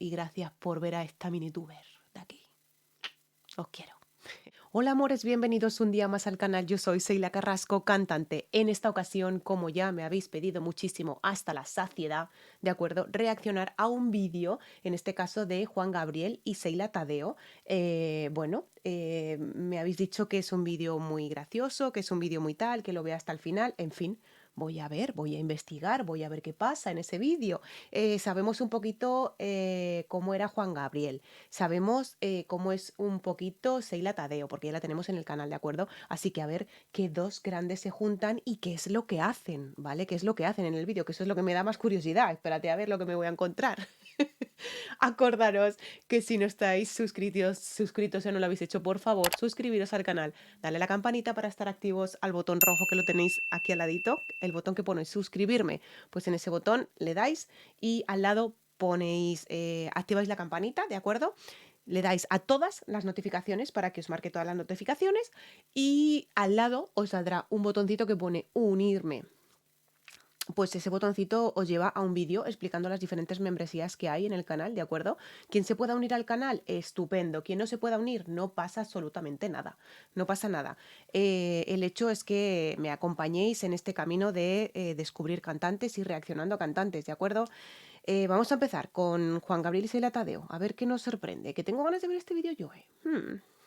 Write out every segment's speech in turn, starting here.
y gracias por ver a esta minituber de aquí. Os quiero. Hola amores, bienvenidos un día más al canal. Yo soy Seila Carrasco, cantante. En esta ocasión, como ya me habéis pedido muchísimo hasta la saciedad, ¿de acuerdo? Reaccionar a un vídeo, en este caso de Juan Gabriel y Seila Tadeo. Me habéis dicho que es un vídeo muy gracioso, que es un vídeo muy tal, que lo vea hasta el final, en fin. Voy a ver, voy a investigar, voy a ver qué pasa en ese vídeo. Sabemos un poquito cómo era Juan Gabriel. Sabemos cómo es un poquito Seila Tadeo, porque ya la tenemos en el canal, ¿de acuerdo? Así que a ver qué dos grandes se juntan y qué es lo que hacen, ¿vale? ¿Qué es lo que hacen en el vídeo? Que eso es lo que me da más curiosidad. Espérate a ver lo que me voy a encontrar. Acordaros que si no estáis suscritos o no lo habéis hecho, por favor, suscribiros al canal. Dale a la campanita para estar activos al botón rojo que lo tenéis aquí al ladito, el botón que pone suscribirme. Pues en ese botón le dais y al lado ponéis, activáis la campanita, ¿de acuerdo? Le dais a todas las notificaciones para que os marque todas las notificaciones y al lado os saldrá un botoncito que pone unirme. Pues ese botoncito os lleva a un vídeo explicando las diferentes membresías que hay en el canal, ¿de acuerdo? Quien se pueda unir al canal, estupendo. Quien no se pueda unir, no pasa absolutamente nada. No pasa nada. El hecho es que me acompañéis en este camino de descubrir cantantes y reaccionando a cantantes, ¿de acuerdo? Vamos a empezar con Juan Gabriel y Seila Tadeo. A ver qué nos sorprende. Que tengo ganas de ver este vídeo yo, ¿eh?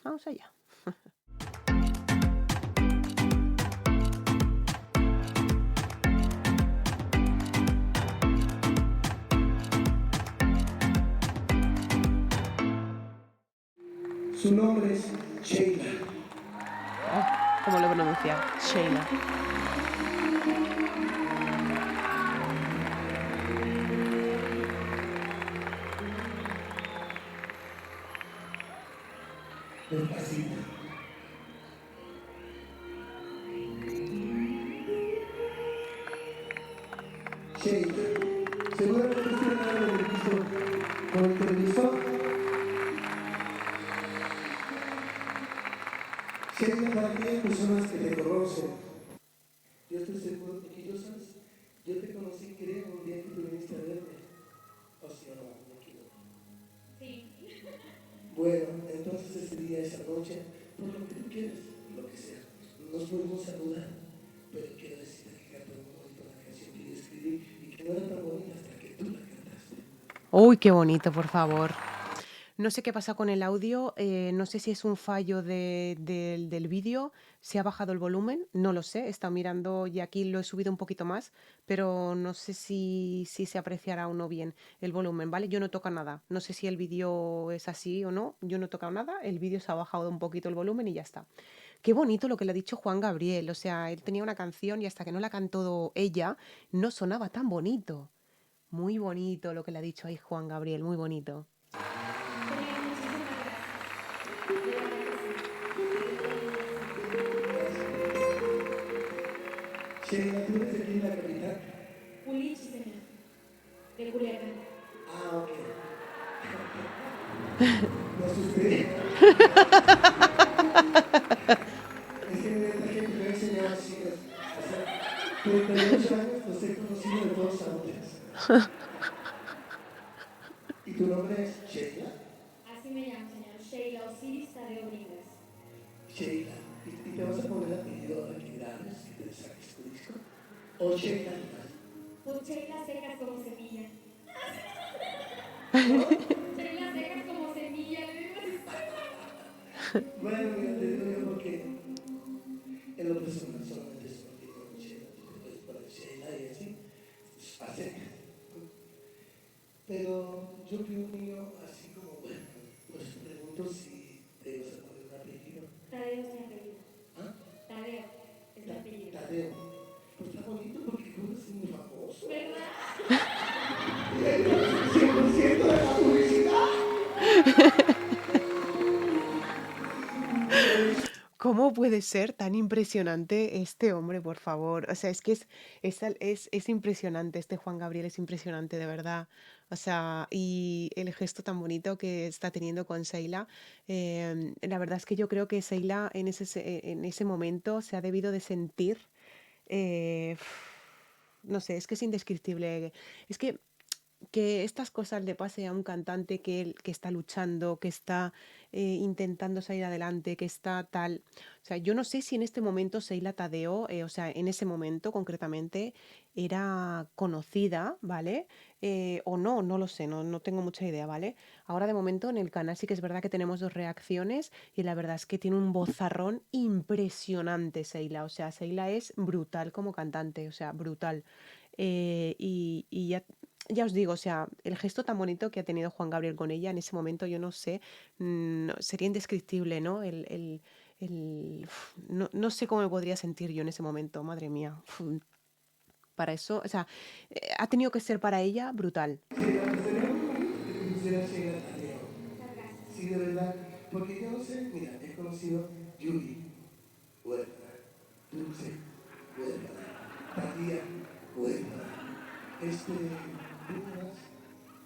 Vamos allá. Su nombre es Sheila. Oh, ¿cómo lo pronuncia? Sheila. Despacito. Sheila. Seguramente tiene algo de visto con el televisor. Sheila, para aquellas personas que te conocen, yo estoy seguro de que yo sabes, yo te conocí, creo, un día que tú viniste a verme. O sea, no, me equivoco. Sí. Bueno, entonces ese día, esa noche, por lo que tú quieras, lo que sea, nos podemos saludar, pero quiero decirte que cantó muy bonito la canción que yo escribí y que no era tan bonita hasta que tú la cantaste. Uy, qué bonito, por favor. No sé qué pasa con el audio, no sé si es un fallo del vídeo, se ha bajado el volumen, no lo sé, he estado mirando y aquí lo he subido un poquito más, pero no sé si se apreciará o no bien el volumen, ¿vale? Yo no toco nada, no sé si el vídeo es así o no, yo no he tocado nada, el vídeo se ha bajado un poquito el volumen y ya está. Qué bonito lo que le ha dicho Juan Gabriel, o sea, él tenía una canción y hasta que no la cantó ella, no sonaba tan bonito. Muy bonito lo que le ha dicho ahí Juan Gabriel, muy bonito. Sheila, ¿tú eres de aquí en la capital? Ulichi, señor, de Culiacán. Ah, ok. Me asusté. Es que la gente me ha enseñado así, o sea, 38 años los he conocido de todos antes. ¿Y tu nombre es Sheila? Así me llamo, señor. Sheila Osiris Tadeo Bringas. Sheila. ¿Y te vas a poner apellido ahora que grabes, que te saques tu disco? ¿O Sheila nomás? Pues Sheila secas como semilla. ¿No? Sheila secas como semilla, le digo así. Bueno, mira, te digo yo porque en lo personal solamente es porque con Sheila, tú te puedes poner Sheila y así, a secas. Pero yo creo mío, así como, bueno, pues pregunto si te vas a poner un apellido. Tadeo es mi apellido. ¿Ah? Tadeo es mi apellido. Tadeo. Pues está bonito porque tú eres muy famoso. ¿Verdad? 100% de la publicidad. ¿Cómo puede ser tan impresionante este hombre, por favor? O sea, es que es impresionante, este Juan Gabriel es impresionante, de verdad. O sea, y el gesto tan bonito que está teniendo con Seila, la verdad es que yo creo que Seila en ese momento se ha debido de sentir, eh, no sé, es que es indescriptible. Es que que estas cosas le pase a un cantante que está luchando, que está intentando salir adelante, que está tal. O sea, yo no sé si en este momento Sheila Tadeo, o sea, en ese momento concretamente, era conocida, ¿vale? O no, no lo sé, no tengo mucha idea, ¿vale? Ahora de momento en el canal sí que es verdad que tenemos dos reacciones y la verdad es que tiene un vozarrón impresionante Sheila. O sea, Sheila es brutal como cantante, o sea, brutal. Y ya os digo, o sea, el gesto tan bonito que ha tenido Juan Gabriel con ella en ese momento, yo no sé, sería indescriptible, ¿no? No sé cómo me podría sentir yo en ese momento, madre mía. Para eso, o sea, ha tenido que ser para ella brutal. Sería muy bonito que conocieras Sheila Tadeo. Muchas gracias. Sí, de verdad. Porque yo no sé, mira, he conocido Yuri, huérfana, Dulce, huérfana, Talía, huérfana, Douglas,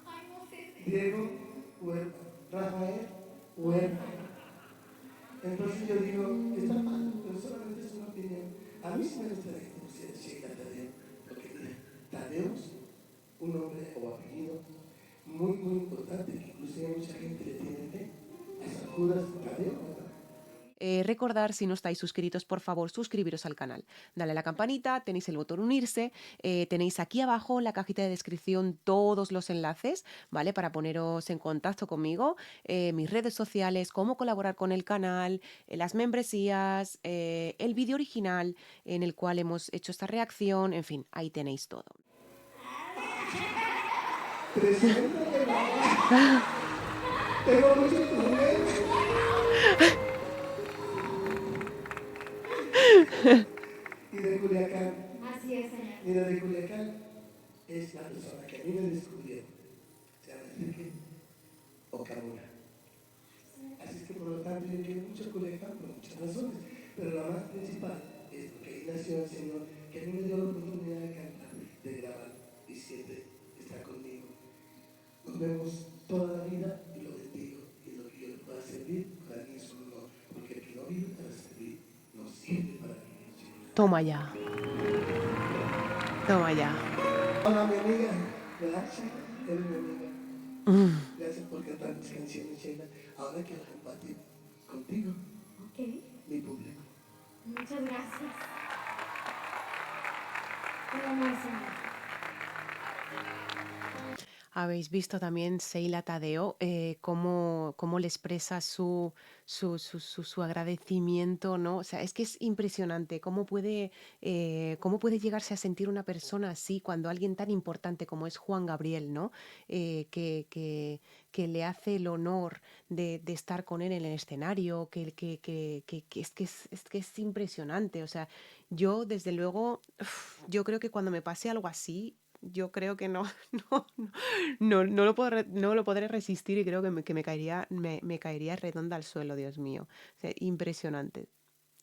Ay, no sé. Diego, huérfano, Rafael, huérfano. Entonces yo digo, está mal, pero solamente es una opinión. A mí sí me gustaría que conociera Sheila Tadeo, porque mira, Tadeo es un nombre o apellido muy, muy importante, que inclusive mucha gente le tiene fe. A San Judas Tadeo, ¿verdad? Recordar, si no estáis suscritos, por favor, suscribiros al canal. Dale a la campanita, tenéis el botón unirse, tenéis aquí abajo en la cajita de descripción todos los enlaces, ¿vale? Para poneros en contacto conmigo, mis redes sociales, cómo colaborar con el canal, las membresías, el vídeo original en el cual hemos hecho esta reacción, en fin, ahí tenéis todo. Preséntame, mamá. Tengo muchos problemas. Y de Culiacán, Así es, señor. mira, de Culiacán es la persona que a mí me descubrió. Se llama Enrique Okamura. Así es que por lo tanto yo quiero mucho a Culiacán por muchas razones. Pero la más principal es porque ahí nació el Señor que a mí me dio la oportunidad de cantar, de grabar y siempre está conmigo. Nos vemos toda la vida y lo bendigo. Y lo que yo le pueda servir, para mí es un honor. Porque el que no vive para servir, no sirve para vivir. Toma ya, toma ya. Hola, mi amiga. Gracias, eres mi amiga. Mm. Gracias por cantar mis canciones, Sheila. Ahora quiero compartir contigo, Ok. mi público. Muchas gracias. Qué honor, señor. Habéis visto también Sheila Tadeo, cómo le expresa su agradecimiento, ¿no? O sea, es que es impresionante cómo puede llegarse a sentir una persona así cuando alguien tan importante como es Juan Gabriel, ¿no? Que le hace el honor de estar con él en el escenario, es que es impresionante. O sea, yo desde luego, yo creo que cuando me pase algo así, yo creo que no, no, no lo podré resistir y creo que me caería redonda al suelo, Dios mío. O sea, impresionante.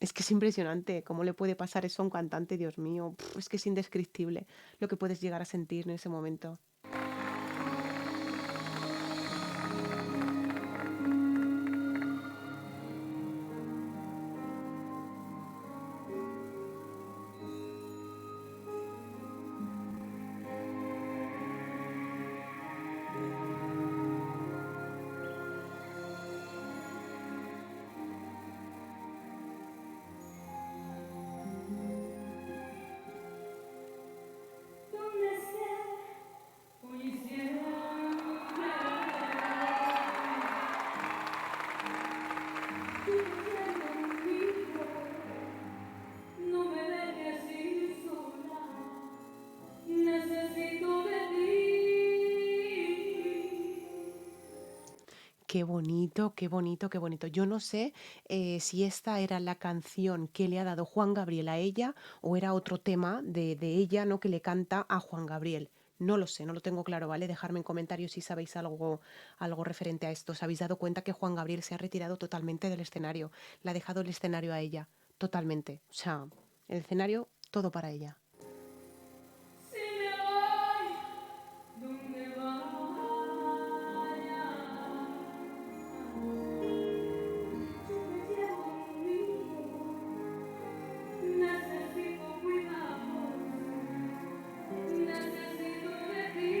Es que es impresionante cómo le puede pasar eso a un cantante, Dios mío. Es que es indescriptible lo que puedes llegar a sentir en ese momento. Donde sea, hoy siempre. Tú quieres conmigo, no me dejes ir sola. Necesito de ti. Qué bonito, qué bonito, qué bonito. Yo no sé si esta era la canción que le ha dado Juan Gabriel a ella o era otro tema de ella, ¿no? Que le canta a Juan Gabriel. No lo sé, no lo tengo claro, ¿vale? Dejadme en comentarios si sabéis algo referente a esto. ¿Os habéis dado cuenta que Juan Gabriel se ha retirado totalmente del escenario? Le ha dejado el escenario a ella, totalmente. O sea, el escenario, todo para ella. Si me voy, donde vaya, yo me llevo conmigo. Necesito cuidado, necesito de ti.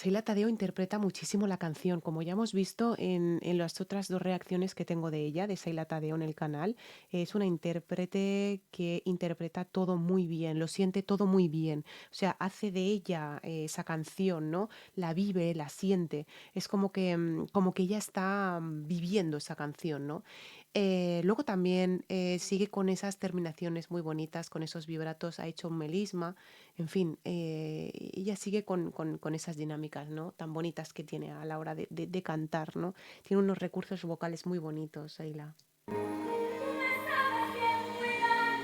Sheila Tadeo interpreta muchísimo la canción, como ya hemos visto en las otras dos reacciones que tengo de ella, de Sheila Tadeo en el canal. Es una intérprete que interpreta todo muy bien, lo siente todo muy bien. O sea, hace de ella esa canción, ¿no? La vive, la siente. Es como que ella está viviendo esa canción, ¿no? Luego también sigue con esas terminaciones muy bonitas, con esos vibratos, ha hecho un melisma, en fin, ella sigue con esas dinámicas, ¿no? Tan bonitas que tiene a la hora de cantar, ¿no? Tiene unos recursos vocales muy bonitos, Ayla. Tú me sabes bien cuidar,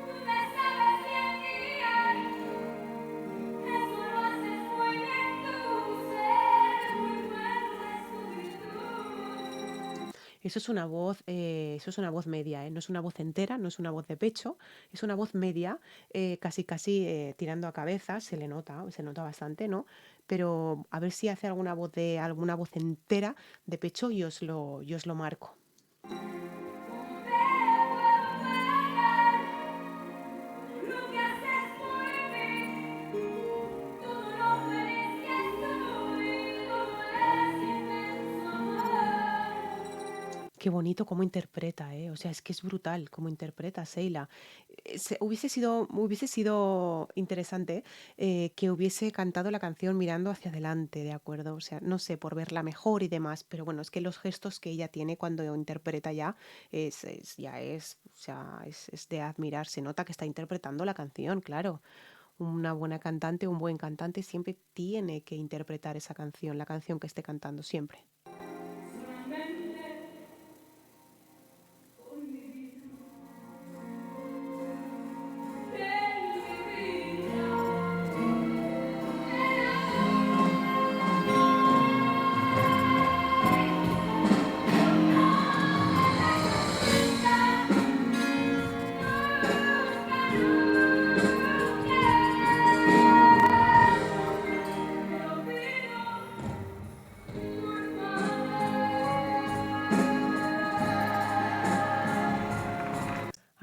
tú me sabes bien guiar, eso lo haces muy bien tú, ser muy bueno es tu virtud. Eso es una voz media, ¿eh? No es una voz entera, no es una voz de pecho, es una voz media, casi tirando a cabeza, se nota bastante, ¿no? Pero a ver si hace alguna voz entera de pecho y os lo marco. ¿Cómo te puedo pagar lo que haces por mí? Todo lo feliz que estoy, todo es inmenso amor. Qué bonito cómo interpreta, ¿eh? O sea, es que es brutal cómo interpreta Sheila. Hubiese sido interesante que hubiese cantado la canción mirando hacia adelante, ¿de acuerdo? O sea, no sé, por verla mejor y demás, pero bueno, es que los gestos que ella tiene cuando interpreta ya o sea, es de admirar. Se nota que está interpretando la canción, claro. Una buena cantante, un buen cantante siempre tiene que interpretar esa canción, la canción que esté cantando, siempre. Solamente por mi vida, de mi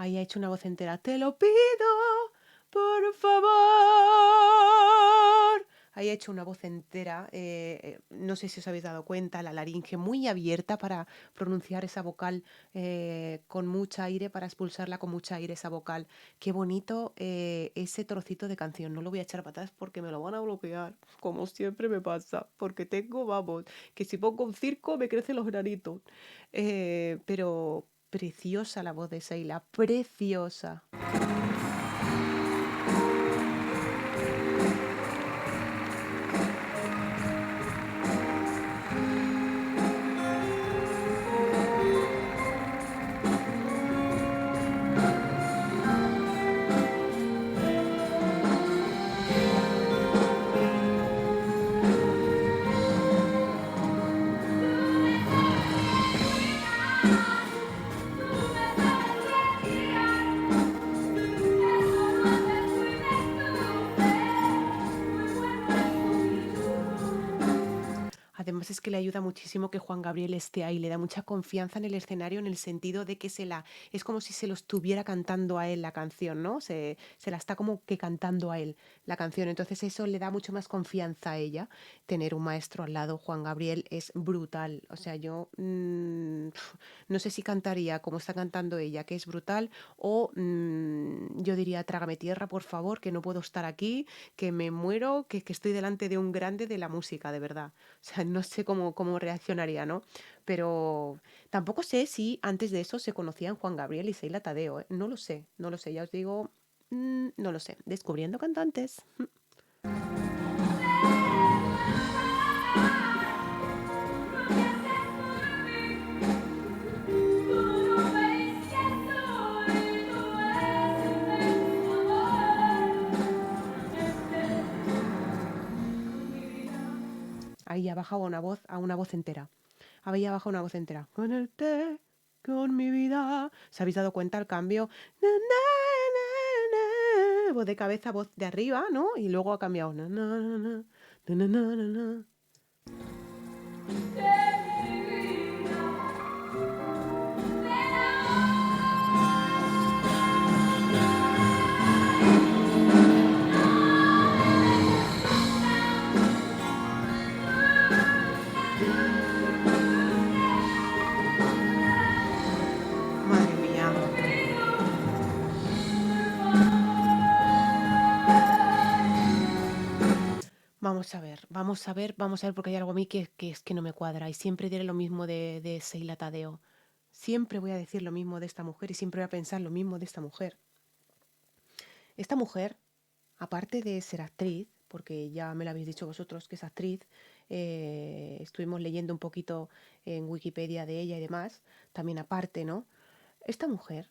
Ahí ha hecho una voz entera. Te lo pido, por favor. Ahí ha hecho una voz entera. No sé si os habéis dado cuenta, la laringe muy abierta para pronunciar esa vocal con mucha aire, para expulsarla con mucha aire esa vocal. Qué bonito ese trocito de canción. No lo voy a echar para atrás porque me lo van a bloquear, como siempre me pasa. Porque tengo, vamos, que si pongo un circo me crecen los granitos. Pero preciosa la voz de Sheila, preciosa. Además es que le ayuda muchísimo que Juan Gabriel esté ahí, le da mucha confianza en el escenario en el sentido de que es como si se lo estuviera cantando a él la canción, ¿no? Se la está como que cantando a él la canción. Entonces eso le da mucho más confianza a ella. Tener un maestro al lado, Juan Gabriel, es brutal. O sea, yo no sé si cantaría como está cantando ella, que es brutal, o yo diría, trágame tierra, por favor, que no puedo estar aquí, que me muero, que estoy delante de un grande de la música, de verdad. O sea, no sé cómo reaccionaría, ¿no? Pero tampoco sé si antes de eso se conocían Juan Gabriel y Sheila Tadeo, ¿eh? No lo sé, ya os digo, no lo sé. Descubriendo cantantes. Ahí ha bajado a una voz entera. Había bajado una voz entera. Conecté con mi vida. ¿Se habéis dado cuenta el cambio? Na, na, na, na. Voz de cabeza, voz de arriba, ¿no? Y luego ha cambiado. Na, na, na, na, na, na, na, na. vamos a ver, porque hay algo a mí que es que no me cuadra. Y siempre diré lo mismo de Sheila Tadeo. Siempre voy a decir lo mismo de esta mujer y siempre voy a pensar lo mismo de esta mujer. Esta mujer, aparte de ser actriz, porque ya me lo habéis dicho vosotros que es actriz, estuvimos leyendo un poquito en Wikipedia de ella y demás, también aparte, ¿no? Esta mujer,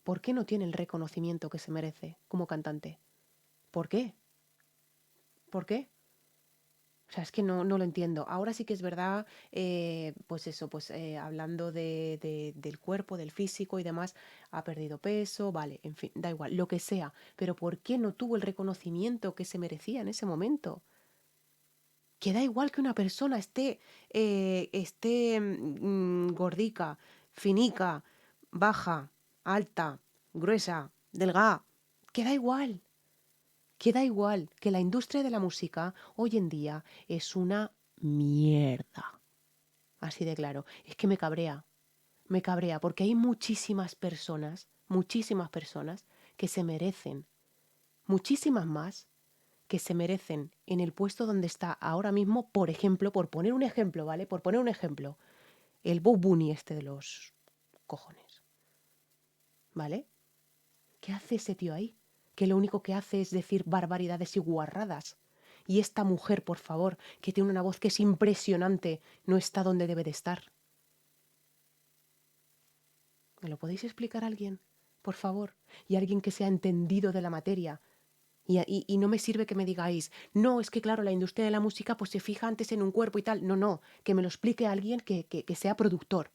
¿por qué no tiene el reconocimiento que se merece como cantante? ¿Por qué? ¿Por qué? O sea, es que no lo entiendo. Ahora sí que es verdad, pues eso, pues hablando del cuerpo, del físico y demás, ha perdido peso, vale, en fin, da igual, lo que sea. Pero ¿por qué no tuvo el reconocimiento que se merecía en ese momento? Que da igual que una persona esté gordica, finica, baja, alta, gruesa, delgada, que da igual. Que da igual, que la industria de la música hoy en día es una mierda. Así de claro. Es que me cabrea, porque hay muchísimas personas que se merecen, muchísimas más, que se merecen en el puesto donde está ahora mismo, por ejemplo, por poner un ejemplo, ¿vale? Por poner un ejemplo, el Bob Bunny este de los cojones, ¿vale? ¿Qué hace ese tío ahí? Que lo único que hace es decir barbaridades y guarradas. Y esta mujer, por favor, que tiene una voz que es impresionante, no está donde debe de estar. ¿Me lo podéis explicar a alguien? Por favor. Y alguien que sea entendido de la materia. Y no me sirve que me digáis, no, es que claro, la industria de la música pues se fija antes en un cuerpo y tal. No, no, que me lo explique alguien que sea productor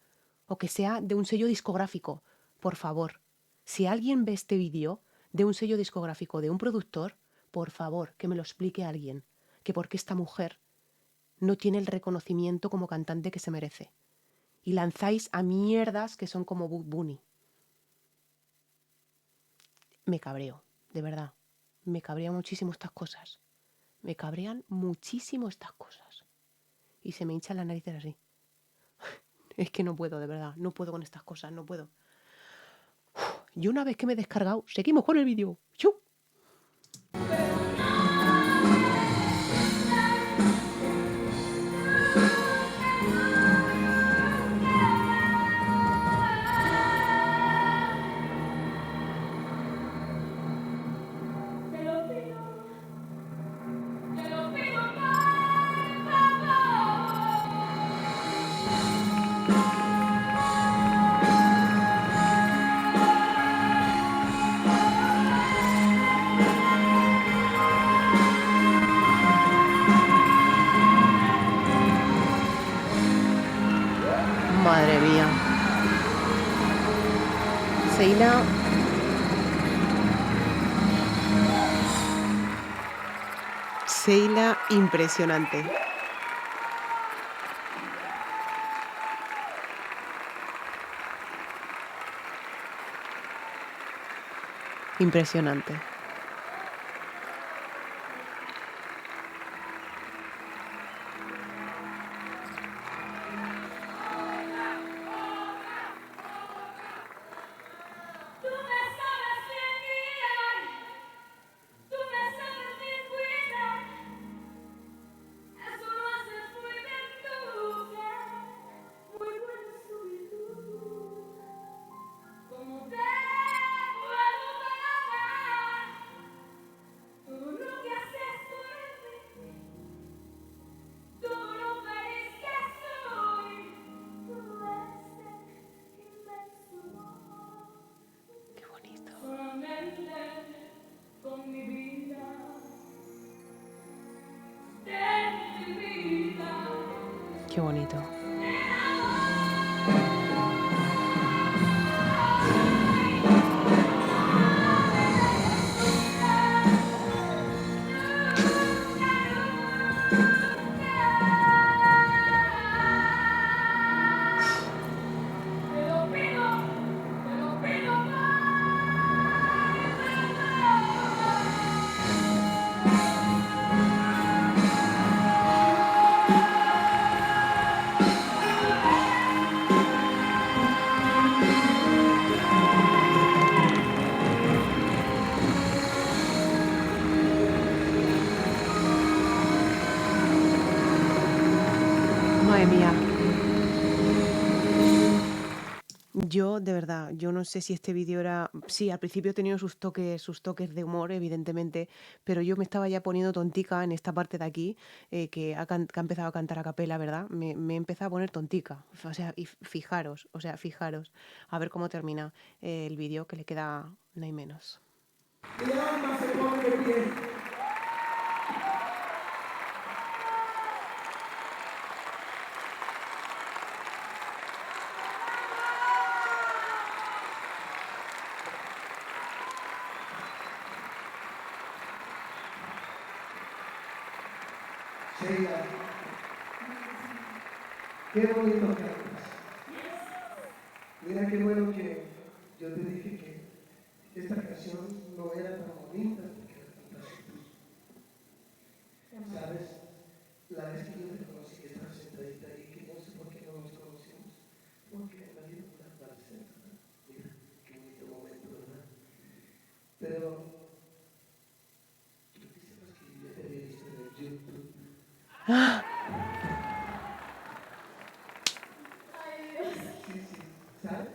o que sea de un sello discográfico. Por favor. Si alguien ve este vídeo de un sello discográfico, de un productor, por favor, que me lo explique alguien. Que porque esta mujer no tiene el reconocimiento como cantante que se merece. Y lanzáis a mierdas que son como Bad Bunny. Me cabreo, de verdad. Me cabrean muchísimo estas cosas. Me cabrean muchísimo estas cosas. Y se me hinchan las narices así. Es que no puedo, de verdad. No puedo con estas cosas, no puedo. Y una vez que me he descargado, seguimos con el vídeo. ¡Chu! Te lo pido, por favor. Madre mía. Sheila. Sheila, impresionante. Impresionante. Tú me sabes bien guiar, tú me sabes bien cuidar. Eso lo haces muy bien tú, que muy buena solicitud. ¿Cómo te puedo pagar todo lo que haces por mí? Todo lo feliz que soy, todo este inmenso amor. Qué bonito. Solamente con mi vida, de mi vida. Qué bonito. Te lo pido, mía. Yo, de verdad, yo no sé si este vídeo era... Sí, al principio he tenido sus toques de humor, evidentemente, pero yo me estaba ya poniendo tontica en esta parte de aquí, que ha empezado a cantar a capela, ¿verdad? Me he empezado a poner tontica. O sea, y fijaros, a ver cómo termina el vídeo, que le queda no hay menos. Mi alma se pone de pie. Sheila, qué bonito cantas. Mira qué bueno que yo te dije que esta canción no era tan bonita porque la cantaste tú. ¿Sabes? La vez que yo te conocí, que estabas sentadita ahí, que no sé por qué no nos conocimos, porque en la vida una parece, mira, qué bonito momento, ¿verdad? Pero tú quisieras que yo te había visto en el YouTube. Sí, sí, ¿sabes?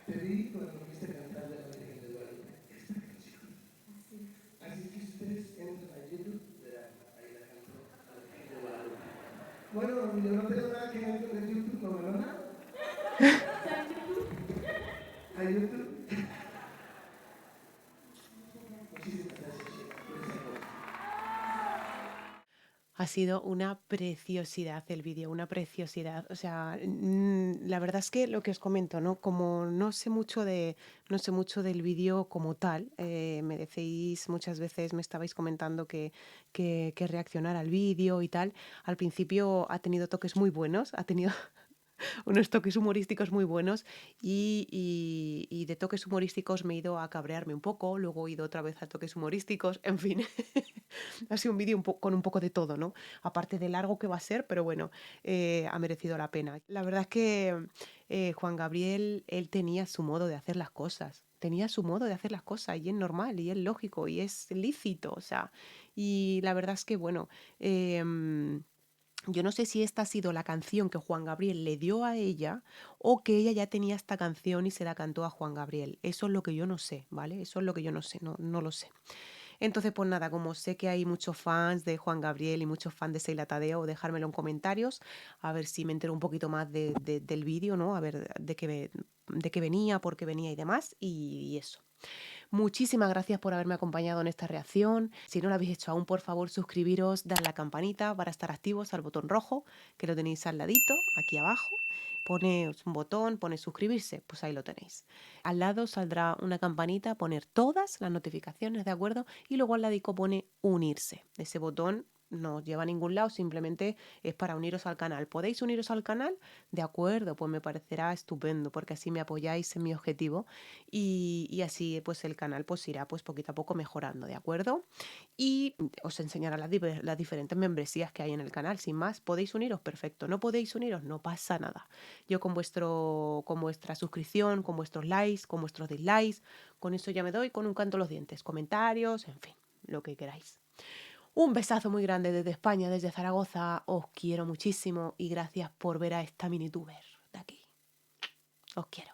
Te vi cuando viste cantar de la Virgen de Guadalupe esta canción. Así que ustedes entran a YouTube, verán, ahí la cantó la Virgen de Guadalupe. Bueno, yo no tengo nada que ver con el YouTube, ¿no, verdad? A YouTube. Muchísimas gracias, Sheila, por esa voz. Ha sido una preciosidad el vídeo, una preciosidad. O sea, la verdad es que lo que os comento, ¿no? Como no sé mucho del vídeo como tal, me decís muchas veces, me estabais comentando que reaccionar al vídeo y tal. Al principio ha tenido toques muy buenos, ha tenido unos toques humorísticos muy buenos y de toques humorísticos me he ido a cabrearme un poco, luego he ido otra vez a toques humorísticos, en fin, ha sido un vídeo con un poco de todo, ¿no? Aparte de largo que va a ser, pero bueno, ha merecido la pena. La verdad es que Juan Gabriel, él tenía su modo de hacer las cosas. Tenía su modo de hacer las cosas y es normal y es lógico y es lícito, o sea, y la verdad es que, bueno, yo no sé si esta ha sido la canción que Juan Gabriel le dio a ella o que ella ya tenía esta canción y se la cantó a Juan Gabriel. Eso es lo que yo no sé, ¿vale? Eso es lo que yo no sé, no lo sé. Entonces, pues nada, como sé que hay muchos fans de Juan Gabriel y muchos fans de Sheila Tadeo, dejármelo en comentarios, a ver si me entero un poquito más del vídeo, ¿no? A ver de qué venía, por qué venía y demás, y eso. Muchísimas gracias por haberme acompañado en esta reacción. Si no lo habéis hecho aún, por favor, suscribiros, dar la campanita para estar activos al botón rojo, que lo tenéis al ladito, aquí abajo. Pone un botón, pone suscribirse, pues ahí lo tenéis. Al lado saldrá una campanita, poner todas las notificaciones, ¿de acuerdo? Y luego al ladico pone unirse. Ese botón no os lleva a ningún lado, simplemente es para uniros al canal. ¿Podéis uniros al canal? De acuerdo, pues me parecerá estupendo, porque así me apoyáis en mi objetivo y así pues el canal pues irá pues poquito a poco mejorando, ¿de acuerdo? Y os enseñará las diferentes membresías que hay en el canal, sin más. ¿Podéis uniros? Perfecto. ¿No podéis uniros? No pasa nada. Yo con vuestra suscripción, con vuestros likes, con vuestros dislikes, con eso ya me doy con un canto a los dientes, comentarios, en fin, lo que queráis. Un besazo muy grande desde España, desde Zaragoza. Os quiero muchísimo y gracias por ver a esta minituber de aquí. Os quiero.